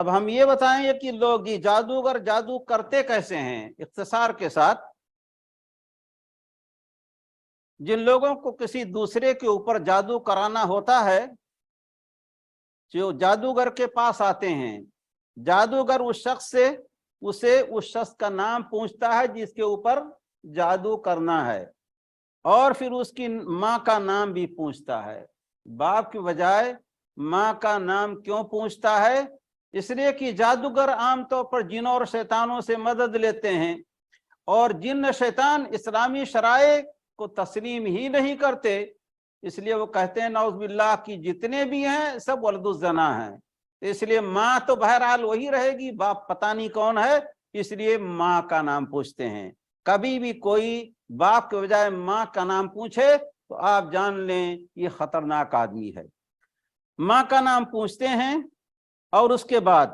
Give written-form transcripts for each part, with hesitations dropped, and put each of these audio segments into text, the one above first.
اب ہم یہ بتائیں کہ لوگ یہ جادوگر جادو کرتے کیسے ہیں اختصار کے ساتھ۔ جن لوگوں کو کسی دوسرے کے اوپر جادو کرانا ہوتا ہے، جو جادوگر کے پاس آتے ہیں، جادوگر اس شخص سے اس شخص کا نام پوچھتا ہے جس کے اوپر جادو کرنا ہے، اور پھر اس کی ماں کا نام بھی پوچھتا ہے۔ باپ کی بجائے ماں کا نام کیوں پوچھتا ہے؟ اس لیے کہ جادوگر عام طور پر جنوں اور شیطانوں سے مدد لیتے ہیں، اور جن شیطان اسلامی شرائع کو تسلیم ہی نہیں کرتے، اس لیے وہ کہتے ہیں نعوذ باللہ کی جتنے بھی ہیں سب ولد الزنا ہیں۔ اس لیے ماں تو بہرحال وہی رہے گی، باپ پتہ نہیں کون ہے، اس لیے ماں کا نام پوچھتے ہیں۔ کبھی بھی کوئی باپ کے بجائے ماں کا نام پوچھے تو آپ جان لیں یہ خطرناک آدمی ہے۔ ماں کا نام پوچھتے ہیں، اور اس کے بعد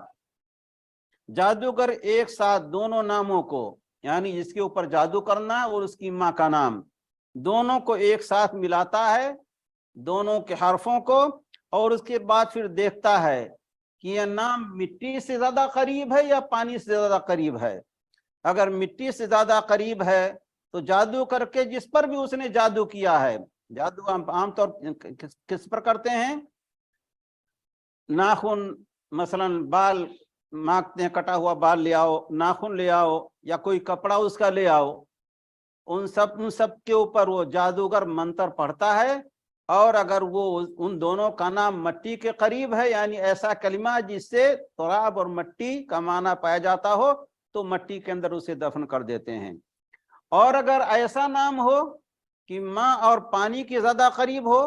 جادوگر ایک ساتھ دونوں ناموں کو، یعنی جس کے اوپر جادو کرنا اور اس کی ماں کا نام، دونوں کو ایک ساتھ ملاتا ہے، دونوں کے حرفوں کو، اور اس کے بعد پھر دیکھتا ہے کہ یہ نام مٹی سے زیادہ قریب ہے یا پانی سے زیادہ قریب ہے۔ اگر مٹی سے زیادہ قریب ہے تو جادو کر کے جس پر بھی اس نے جادو کیا ہے، جادو عام طور کس پر کرتے ہیں؟ ناخن مثلا بال مانگتے ہیں، کٹا ہوا بال لے آؤ، ناخن لے آؤ، یا کوئی کپڑا اس کا لے آؤ، ان سب کے اوپر وہ جادوگر منتر پڑھتا ہے، اور اگر وہ ان دونوں کا نام مٹی کے قریب ہے، یعنی ایسا کلمہ جس سے تراب اور مٹی کا معنی پایا جاتا ہو، تو مٹی کے اندر اسے دفن کر دیتے ہیں۔ اور اگر ایسا نام ہو کہ ماں اور پانی کے زیادہ قریب ہو،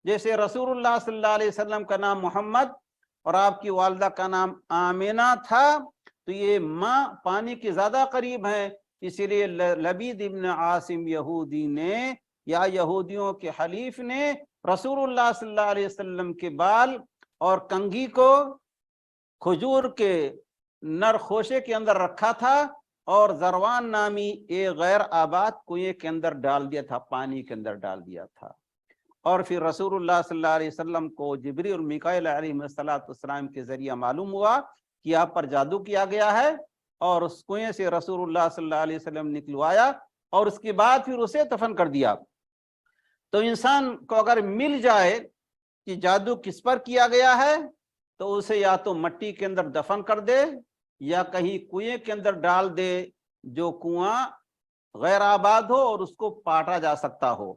جیسے رسول اللہ صلی اللہ علیہ وسلم کا نام محمد اور آپ کی والدہ کا نام آمینہ تھا، تو یہ ماں پانی کے زیادہ قریب ہیں، اسی لیے لبید ابن عاصم یہودی نے یا یہودیوں کے حلیف نے رسول اللہ صلی اللہ علیہ وسلم کے بال اور کنگھی کو کھجور کے نر خوشے کے اندر رکھا تھا، اور زروان نامی ایک غیر آباد کنویں کے اندر ڈال دیا تھا، پانی کے اندر ڈال دیا تھا۔ اور پھر رسول اللہ صلی اللہ علیہ وسلم کو جبریل اور میکائیل علیہ السلام کے ذریعہ معلوم ہوا کہ آپ پر جادو کیا گیا ہے، اور اس کنویں سے رسول اللہ صلی اللہ علیہ وسلم نکلوایا، اور اس کے بعد پھر اسے دفن کر دیا۔ تو انسان کو اگر مل جائے کہ جادو کس پر کیا گیا ہے، تو اسے یا تو مٹی کے اندر دفن کر دے یا کہیں کنویں کے اندر ڈال دے جو کنواں غیر آباد ہو اور اس کو پاٹا جا سکتا ہو۔